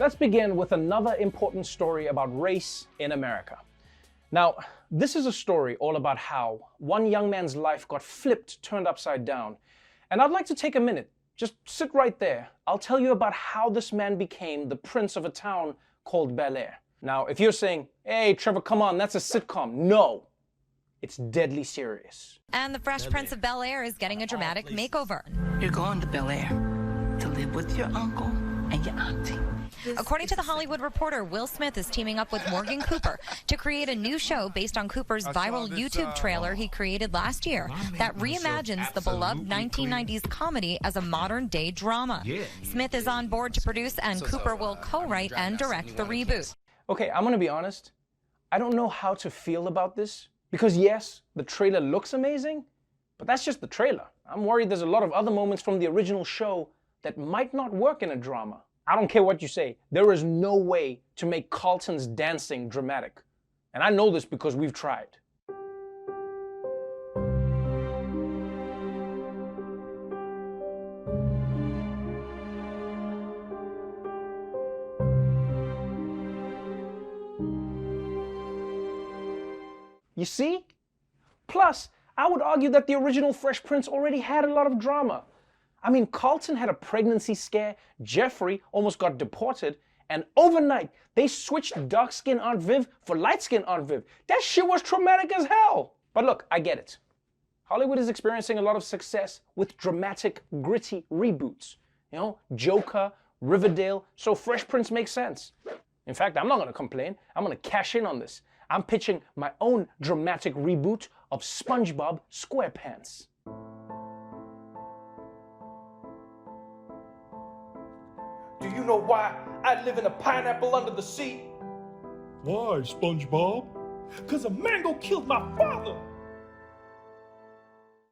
Let's begin with another important story about race in America. Now, this is a story all about how one young man's life got turned upside down. And I'd like to take a minute, just sit right there. I'll tell you about how this man became the prince of a town called Bel-Air. Now, if you're saying, hey, Trevor, come on, that's a sitcom. No, it's deadly serious. And the Fresh Prince of Bel-Air is getting a dramatic makeover. You're going to Bel-Air to live with your uncle and your auntie. According to The Hollywood Reporter, Will Smith is teaming up with Morgan Cooper to create a new show based on Cooper's viral YouTube trailer he created last year that reimagines the beloved 1990s comedy as a modern-day drama. Smith is on board to produce, and Cooper will co-write and direct the reboot. Okay, I'm gonna be honest. I don't know how to feel about this because yes, the trailer looks amazing, but that's just the trailer. I'm worried there's a lot of other moments from the original show that might not work in a drama. I don't care what you say. There is no way to make Carlton's dancing dramatic. And I know this because we've tried. You see? Plus, I would argue that the original Fresh Prince already had a lot of drama. I mean, Carlton had a pregnancy scare, Jeffrey almost got deported, and overnight, they switched dark-skinned Aunt Viv for light-skinned Aunt Viv. That shit was traumatic as hell. But look, I get it. Hollywood is experiencing a lot of success with dramatic, gritty reboots. You know, Joker, Riverdale, so Fresh Prince makes sense. In fact, I'm not gonna complain. I'm gonna cash in on this. I'm pitching my own dramatic reboot of SpongeBob SquarePants. Do you know why I live in a pineapple under the sea? Why, SpongeBob? 'Cause a mango killed my father!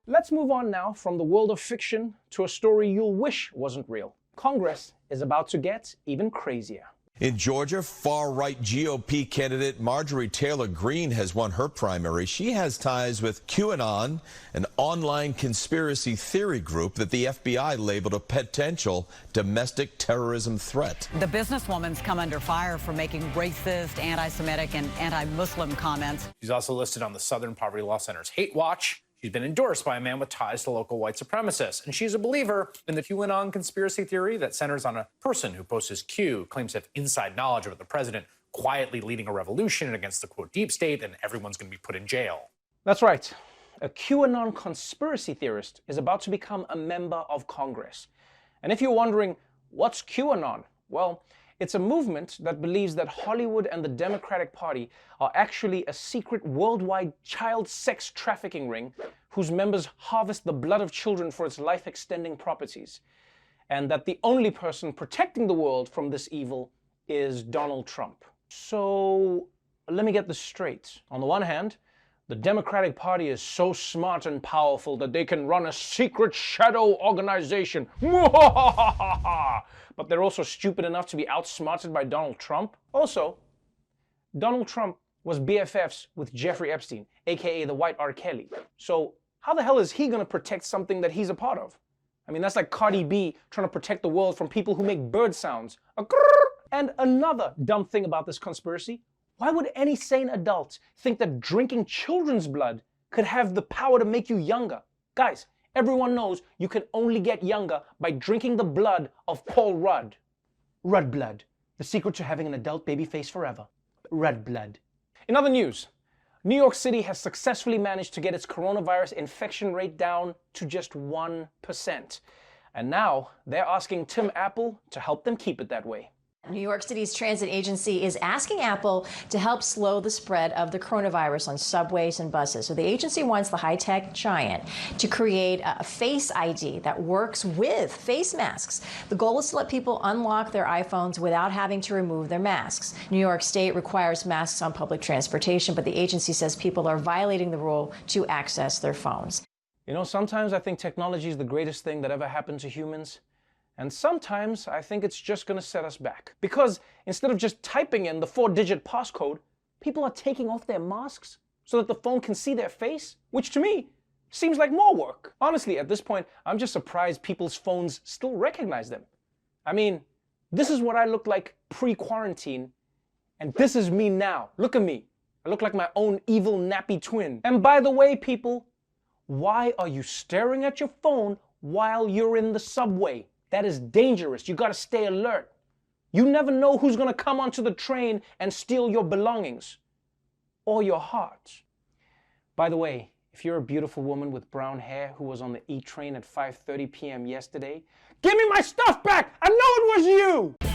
Let's move on now from the world of fiction to a story you'll wish wasn't real. Congress is about to get even crazier. In Georgia, far-right GOP candidate Marjorie Taylor Greene has won her primary. She has ties with QAnon, an online conspiracy theory group that the FBI labeled a potential domestic terrorism threat. The businesswoman's come under fire for making racist, anti-Semitic, and anti-Muslim comments. She's also listed on the Southern Poverty Law Center's Hate Watch. She's been endorsed by a man with ties to local white supremacists, and she's a believer in the QAnon conspiracy theory that centers on a person who posts as Q, claims to have inside knowledge about the president quietly leading a revolution against the, quote, deep state, and everyone's going to be put in jail. That's right. A QAnon conspiracy theorist is about to become a member of Congress. And if you're wondering, what's QAnon? Well, it's a movement that believes that Hollywood and the Democratic Party are actually a secret worldwide child sex trafficking ring whose members harvest the blood of children for its life-extending properties. And that the only person protecting the world from this evil is Donald Trump. So let me get this straight. On the one hand, the Democratic Party is so smart and powerful that they can run a secret shadow organization. But they're also stupid enough to be outsmarted by Donald Trump. Also, Donald Trump was BFFs with Jeffrey Epstein, aka the White R. Kelly. So how the hell is he gonna protect something that he's a part of? I mean, that's like Cardi B trying to protect the world from people who make bird sounds. And another dumb thing about this conspiracy, why would any sane adult think that drinking children's blood could have the power to make you younger? Guys, everyone knows you can only get younger by drinking the blood of Paul Rudd. Rudd blood, the secret to having an adult baby face forever. Rudd blood. In other news, New York City has successfully managed to get its coronavirus infection rate down to just 1%. And now they're asking Tim Apple to help them keep it that way. New York City's transit agency is asking Apple to help slow the spread of the coronavirus on subways and buses. So the agency wants the high-tech giant to create a face ID that works with face masks. The goal is to let people unlock their iPhones without having to remove their masks. New York State requires masks on public transportation, but the agency says people are violating the rule to access their phones. You know, sometimes I think technology is the greatest thing that ever happened to humans. And sometimes I think it's just going to set us back. Because instead of just typing in the 4-digit passcode, people are taking off their masks so that the phone can see their face, which to me seems like more work. Honestly, at this point, I'm just surprised people's phones still recognize them. I mean, This is what I looked like pre-quarantine, and this is me now. Look at me. I look like my own evil nappy twin. And by the way, people, why are you staring at your phone while you're in the subway? That is dangerous. You gotta stay alert. You never know who's gonna come onto the train and steal your belongings or your heart. By the way, if you're a beautiful woman with brown hair who was on the E train at 5:30 p.m. yesterday, give me my stuff back! I know it was you!